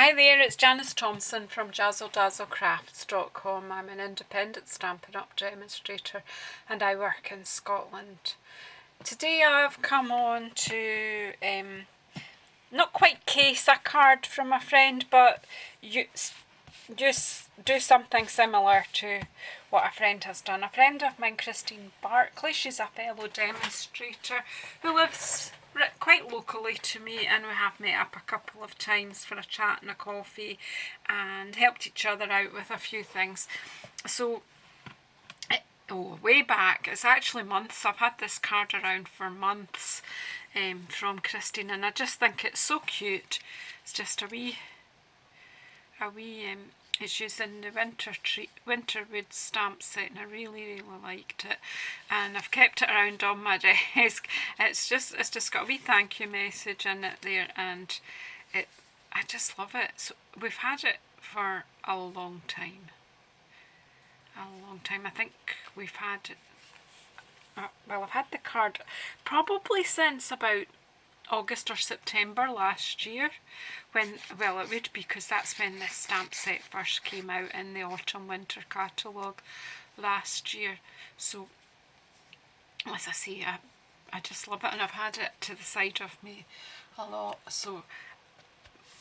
Hi there, it's Janice Thompson from JazzleDazzleCrafts.com. I'm an independent Stampin' Up demonstrator and I work in Scotland. Today I've come on to not quite case a card from a friend, but just do something similar to what a friend has done. A friend of mine, Christine Barclay, she's a fellow demonstrator who lives quite locally to me, and we have met up a couple of times for a chat and a coffee and helped each other out with a few things. So way back, it's actually months, I've had this card around for months from Christine, and I just think it's so cute. It's just a wee it's using the Winterwood stamp set, and I really liked it, and I've kept it around on my desk. It's just got a wee thank you message in it there, and I just love it. So we've had it for a long time. I think we've had it, well, I've had the card probably since about August or September last year, when, well, it would be because that's when this stamp set first came out in the autumn winter catalogue last year. So as I say, I just love it, and I've had it to the side of me a lot. So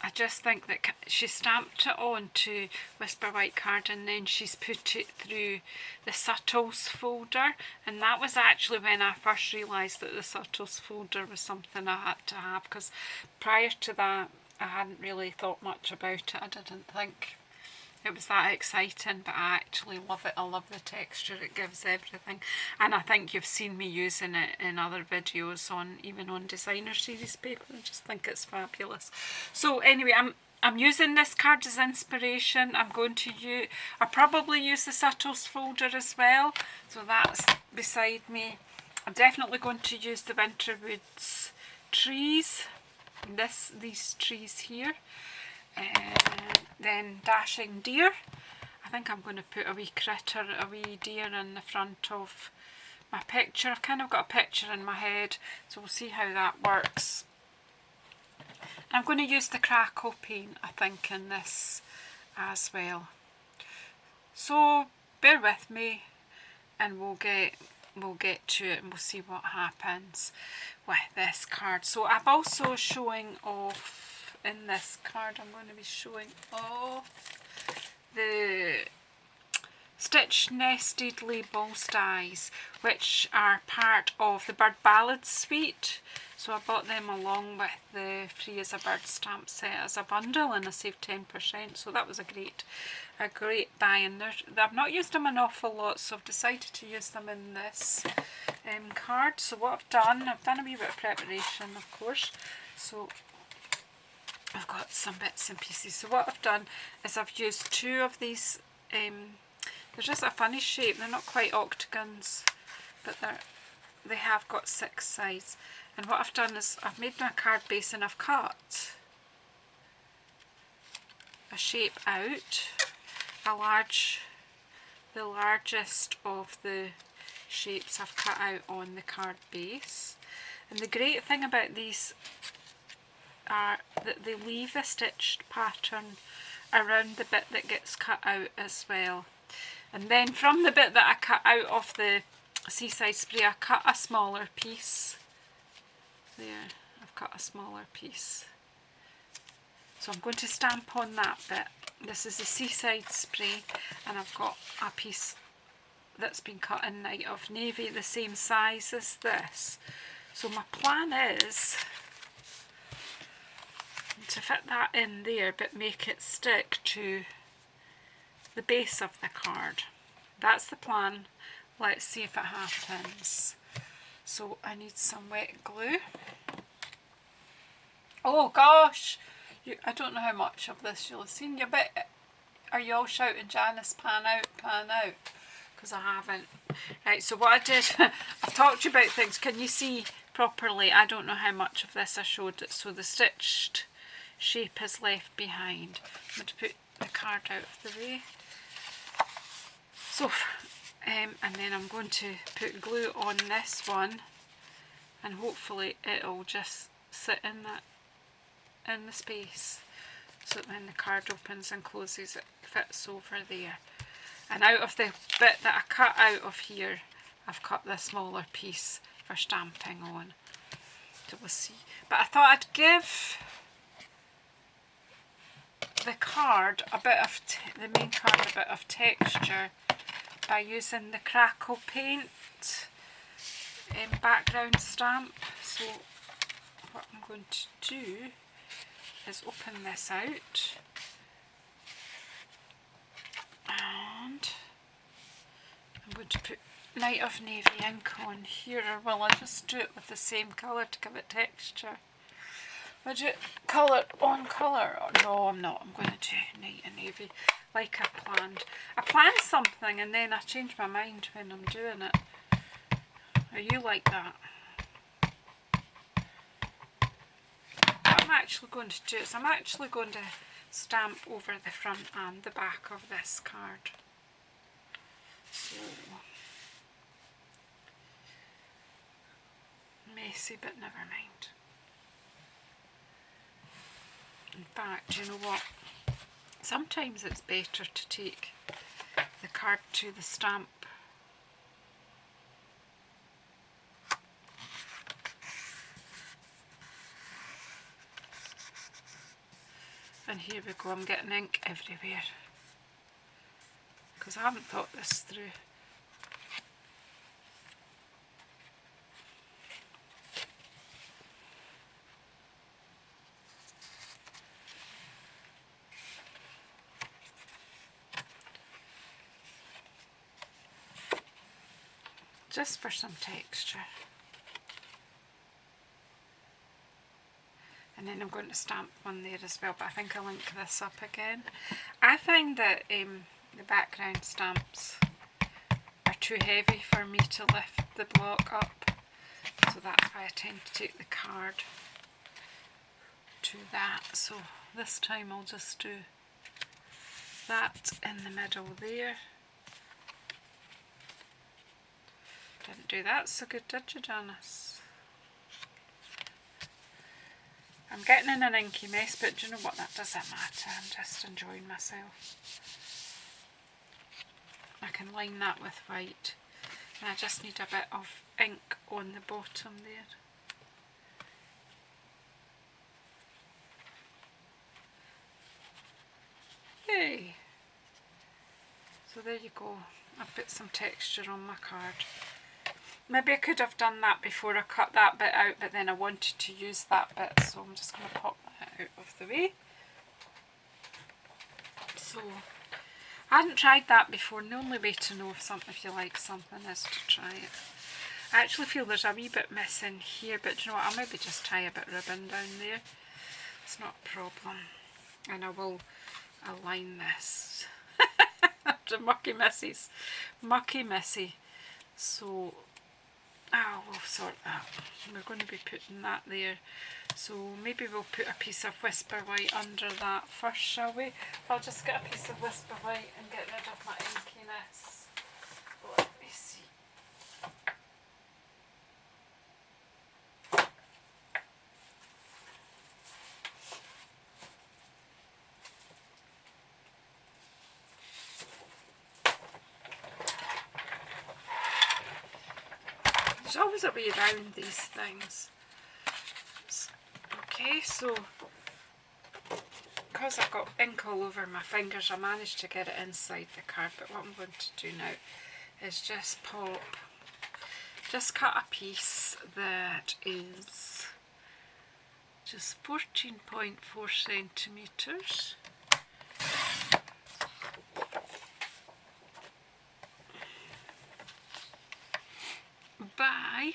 I just think that she stamped it onto Whisper White card, and then she's put it through the Subtles folder, and that was actually when I first realised that the Subtles folder was something I had to have, because prior to that I hadn't really thought much about it. I didn't think it was that exciting, but I actually love it. I love the texture it gives everything, and I think you've seen me using it in other videos, even on designer series paper. I just think it's fabulous. So anyway, I'm using this card as inspiration. I'm going to I probably use the Subtles folder as well, so that's beside me. I'm definitely going to use the Winterwoods trees, these trees here. Then Dashing Deer. I think I'm going to put a wee critter, a wee deer in the front of my picture. I've kind of got a picture in my head, so we'll see how that works. I'm going to use the Crackle paint, I think, in this as well. So bear with me, and we'll get to it, and we'll see what happens with this card. So I'm also showing off in this card. I'm going to be showing off the Stitch Nested Labels dies, which are part of the Bird Ballads suite. So I bought them along with the Free as a Bird stamp set as a bundle, and I saved 10%, so that was a great buy. And I've not used them an awful lot, so I've decided to use them in this card. So what I've done a wee bit of preparation, of course. So I've got some bits and pieces. So what I've done is I've used two of these, they're just a funny shape, they're not quite octagons, but they have got 6 sides. And what I've done is I've made my card base, and I've cut a shape out, the largest of the shapes I've cut out on the card base. And the great thing about these are that they leave a stitched pattern around the bit that gets cut out as well. And then from the bit that I cut out of the Seaside Spray, I cut a smaller piece. There, I've cut a smaller piece. So I'm going to stamp on that bit. This is the Seaside Spray, and I've got a piece that's been cut in Night of Navy, the same size as this. So my plan is to fit that in there, but make it stick to the base of the card. That's the plan. Let's see if it happens. So I need some wet glue. Oh gosh, I don't know how much of this you'll have seen. Are you all shouting, Janice, pan out, pan out? Because I haven't. Right, so what I did, I've talked to you about things. Can you see properly? I don't know how much of this I showed it. So the stitched shape is left behind. I'm going to put the card out of the way. So, and then I'm going to put glue on this one, and hopefully it'll just sit in the space. so that when the card opens and closes it fits over there. And out of the bit that I cut out of here, I've cut the smaller piece for stamping on. So we'll see. But I thought I'd give the card a bit of, the main card a bit of texture by using the crackle paint background stamp. So what I'm going to do is open this out, and I'm going to put Night of Navy ink on here, or will I just do it with the same colour to give it texture? Would you colour on colour? No, I'm not. I'm going to do Night of Navy like I planned. I planned something and then I change my mind when I'm doing it. Are you like that? What I'm actually going to do is I'm actually going to stamp over the front and the back of this card. So messy, but never mind. In fact, you know what? Sometimes it's better to take the card to the stamp. And here we go, I'm getting ink everywhere because I haven't thought this through. Just for some texture. And then I'm going to stamp one there as well, but I think I'll link this up again. I find that the background stamps are too heavy for me to lift the block up, so that's why I tend to take the card to that. So this time I'll just do that in the middle there. Didn't do that so good, did you, Janice? I'm getting in an inky mess, but do you know what, that doesn't matter. I'm just enjoying myself. I can line that with white, and I just need a bit of ink on the bottom there. Yay! So there you go. I put some texture on my card. Maybe I could have done that before I cut that bit out, but then I wanted to use that bit, so I'm just going to pop that out of the way. So I hadn't tried that before, and the only way to know if you like something is to try it. I actually feel there's a wee bit missing here, but you know what, I'll maybe just tie a bit of ribbon down there. It's not a problem. And I will align this. After mucky misses. Mucky messy. So we'll sort that. We're going to be putting that there. So maybe we'll put a piece of Whisper White under that first, shall we? I'll just get a piece of Whisper White and get rid of my inkiness. Let me see. There's always a way around these things. Okay, so because I've got ink all over my fingers, I managed to get it inside the card, but what I'm going to do now is just cut a piece that is just 14.4 centimetres. By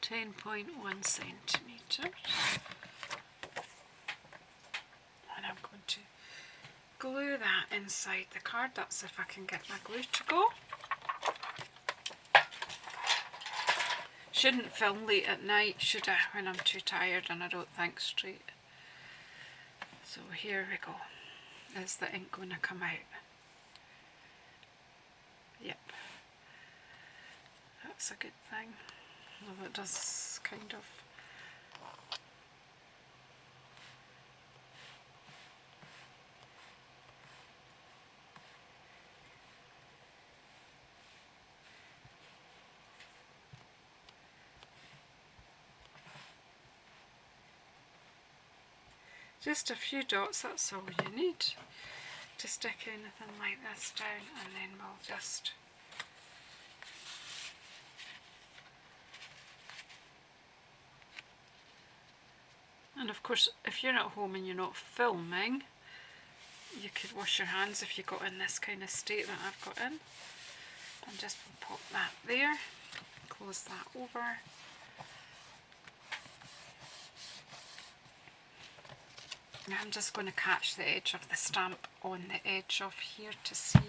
10.1 centimetres, and I'm going to glue that inside the card. That's if I can get my glue to go. Shouldn't film late at night, should I, when I'm too tired and I don't think straight. So here we go. Is the ink going to come out? Yep. That's a good thing. Although it does kind of Just a few dots, that's all you need to stick anything like this down, and then we'll just and of course if you're at home and you're not filming, you could wash your hands if you got in this kind of state that I've got in. And just pop that there, close that over. Now I'm just going to catch the edge of the stamp on the edge of here to see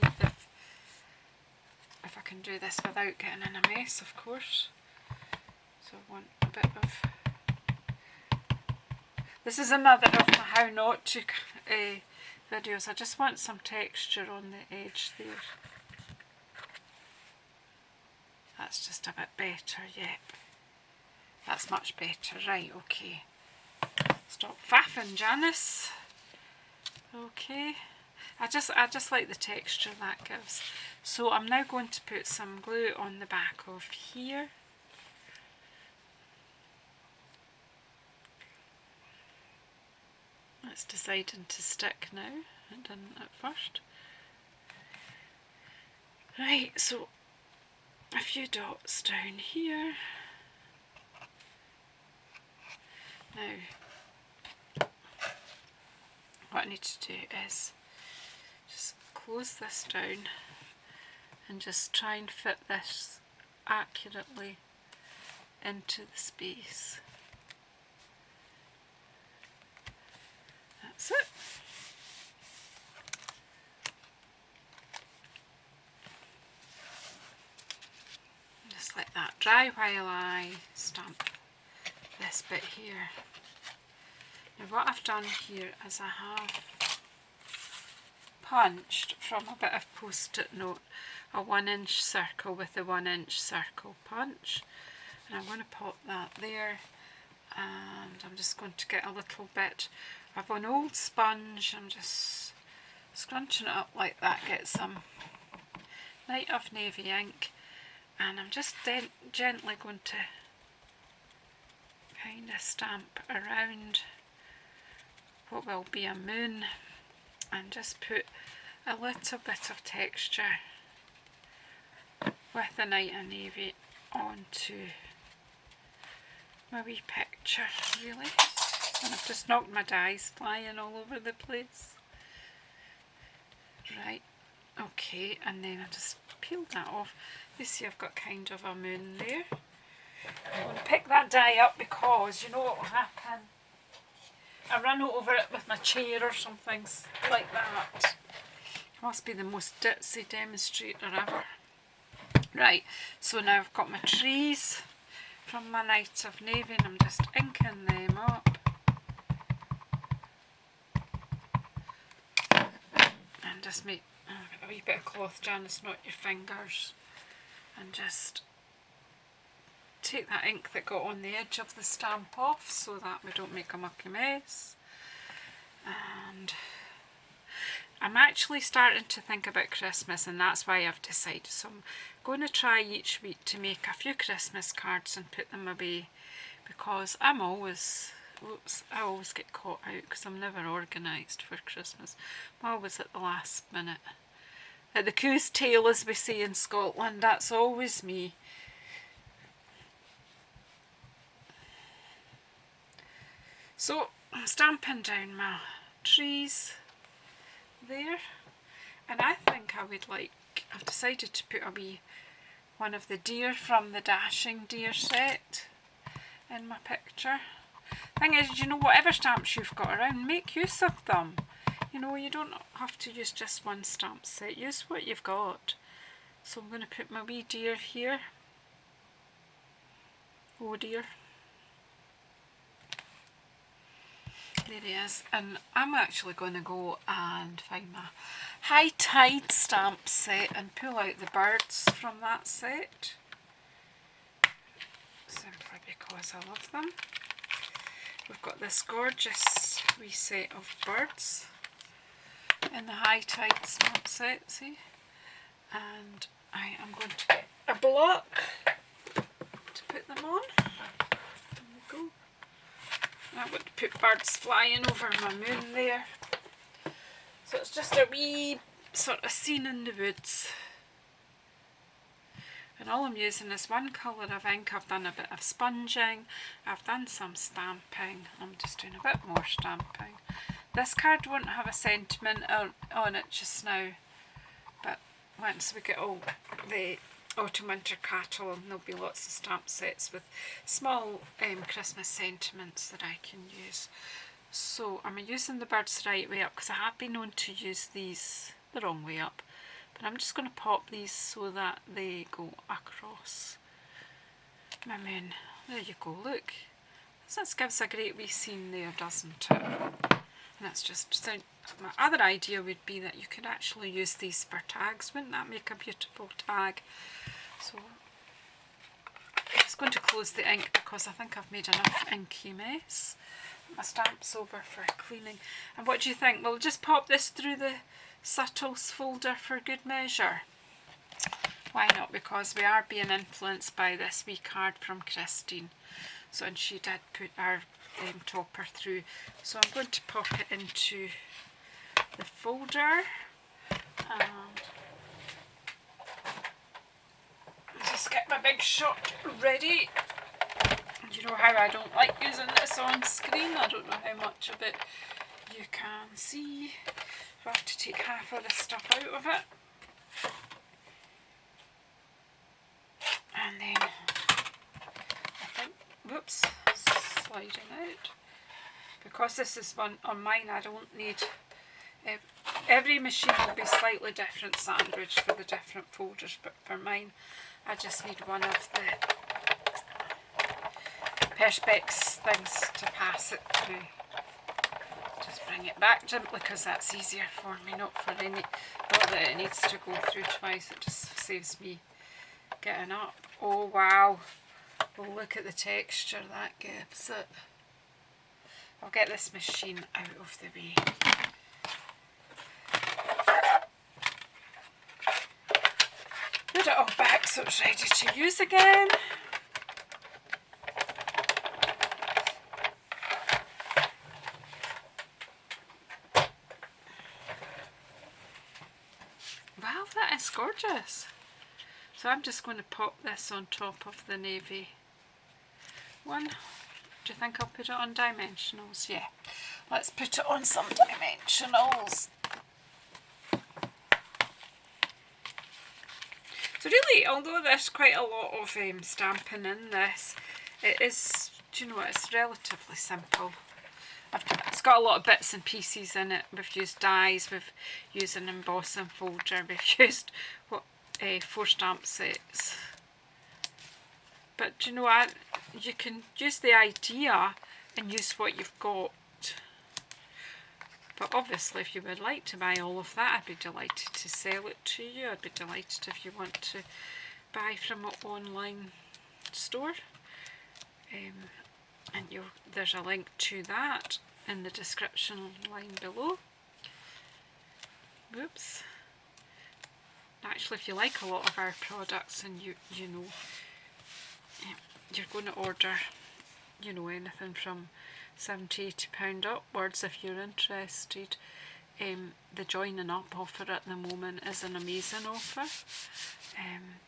if I can do this without getting in a mess, of course. So I want a bit of... This is another of my how not to videos. I just want some texture on the edge there. That's just a bit better, yep. That's much better, right, okay. Stop faffing, Janice. Okay. I just like the texture that gives. So I'm now going to put some glue on the back of here. It's deciding to stick now. It didn't at first. Right, so a few dots down here. Now, what I need to do is just close this down and just try and fit this accurately into the space. That's it. Just let that dry while I stamp this bit here. Now what I've done here is I have punched from a bit of post-it note a 1-inch circle with a 1-inch circle punch, and I'm going to pop that there, and I'm just going to get a little bit of an old sponge. I'm just scrunching it up like that, get some Night of Navy ink, and I'm just gently going to kind of stamp around what will be a moon and just put a little bit of texture with the Night of Navy onto my wee picture, really. And I've just knocked my dies flying all over the place. Right, okay, and then I just peeled that off. You see I've got kind of a moon there. I'm going to pick that die up because you know what will happen. I run over it with my chair or something like that. I must be the most ditzy demonstrator ever. Right, so now I've got my trees from my Night of Navy and I'm just inking them up. And just make a wee bit of cloth, Janice, not your fingers. And just take that ink that got on the edge of the stamp off so that we don't make a mucky mess. And I'm actually starting to think about Christmas, and that's why I've decided. So I'm going to try each week to make a few Christmas cards and put them away, because I always get caught out because I'm never organised for Christmas. I'm always at the last minute. At the coos tail, as we say in Scotland, that's always me. So I'm stamping down my trees there, and I think I've decided to put a wee one of the deer from the Dashing Deer set in my picture. Thing is, you know, whatever stamps you've got around, make use of them. You know, you don't have to use just one stamp set, use what you've got. So I'm going to put my wee deer here. Oh dear. There he is, and I'm actually going to go and find my High Tide stamp set and pull out the birds from that set, simply because I love them. We've got this gorgeous wee set of birds in the High Tide stamp set, see? And I am going to get a block to put them on. There we go. I want to put birds flying over my moon there. So it's just a wee sort of scene in the woods. And all I'm using is one colour of ink. I've done a bit of sponging, I've done some stamping, I'm just doing a bit more stamping. This card won't have a sentiment on it just now, but once we get all the autumn winter catalogue, there'll be lots of stamp sets with small Christmas sentiments that I can use. So I'm using the birds the right way up because I have been known to use these the wrong way up. But I'm just going to pop these so that they go across my moon. There you go, look. This gives a great wee scene there, doesn't it? And that's just, so my other idea would be that you could actually use these for tags. Wouldn't that make a beautiful tag? So I'm just going to close the ink because I think I've made enough inky mess. My stamp's over for cleaning. And what do you think? We'll just pop this through the subtles folder for good measure. Why not? Because we are being influenced by this wee card from Christine. So, and she did put our topper through. So I'm going to pop it into the folder. Just get my big shot ready. You know how I don't like using this on screen. I don't know how much of it you can see. I have to take half of the stuff out of it. And then, I think, whoops, sliding out. Because this is one on mine, I don't need, every machine will be slightly different sandwich for the different folders, but for mine, I just need one of the Perspex things to pass it through. Just bring it back gently because that's easier for me, not that it needs to go through twice, it just saves me getting up. Oh wow, well look at the texture that gives it. I'll get this machine out of the way. Put it all back so it's ready to use again. Wow, that is gorgeous. So I'm just going to pop this on top of the navy one. Do you think I'll put it on dimensionals? Yeah, let's put it on some dimensionals. So really, although there's quite a lot of stamping in this, it is, do you know what, it's relatively simple. It's got a lot of bits and pieces in it. We've used dies, we've used an embossing folder, we've used 4 stamp sets. But do you know what? You can use the idea and use what you've got. But obviously if you would like to buy all of that, I'd be delighted to sell it to you. I'd be delighted if you want to buy from an online store. And there's a link to that in the description line below. Whoops. Actually, if you like a lot of our products and you know you're going to order, you know, anything from £70–80 upwards if you're interested, the joining up offer at the moment is an amazing offer.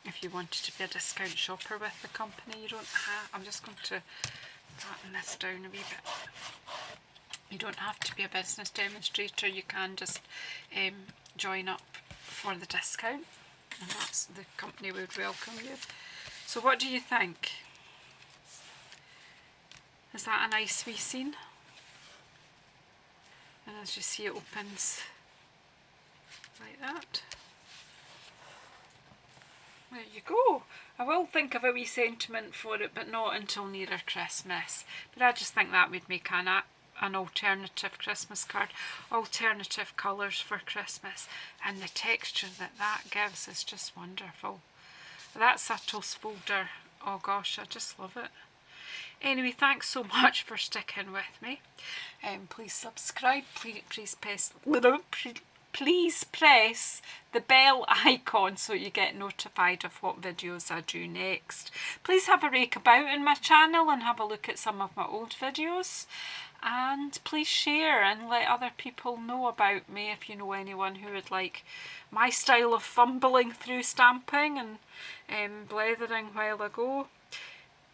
If you wanted to be a discount shopper with the company, you don't have, I'm just going to flatten this down a wee bit. You don't have to be a business demonstrator, you can just join up for the discount, and that's, the company would welcome you. So what do you think? Is that a nice wee scene? And as you see, it opens like that. There you go. I will think of a wee sentiment for it, but not until nearer Christmas. But I just think that would make an alternative Christmas card, alternative colours for Christmas, and the texture that gives is just wonderful. That subtles folder, oh gosh, I just love it. Anyway, thanks so much for sticking with me. Please subscribe, please please press the bell icon so you get notified of what videos I do next. Please have a rake about in my channel and have a look at some of my old videos. And please share and let other people know about me if you know anyone who would like my style of fumbling through stamping and blethering while I go.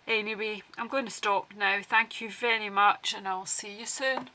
Anyway, I'm going to stop now. Thank you very much and I'll see you soon.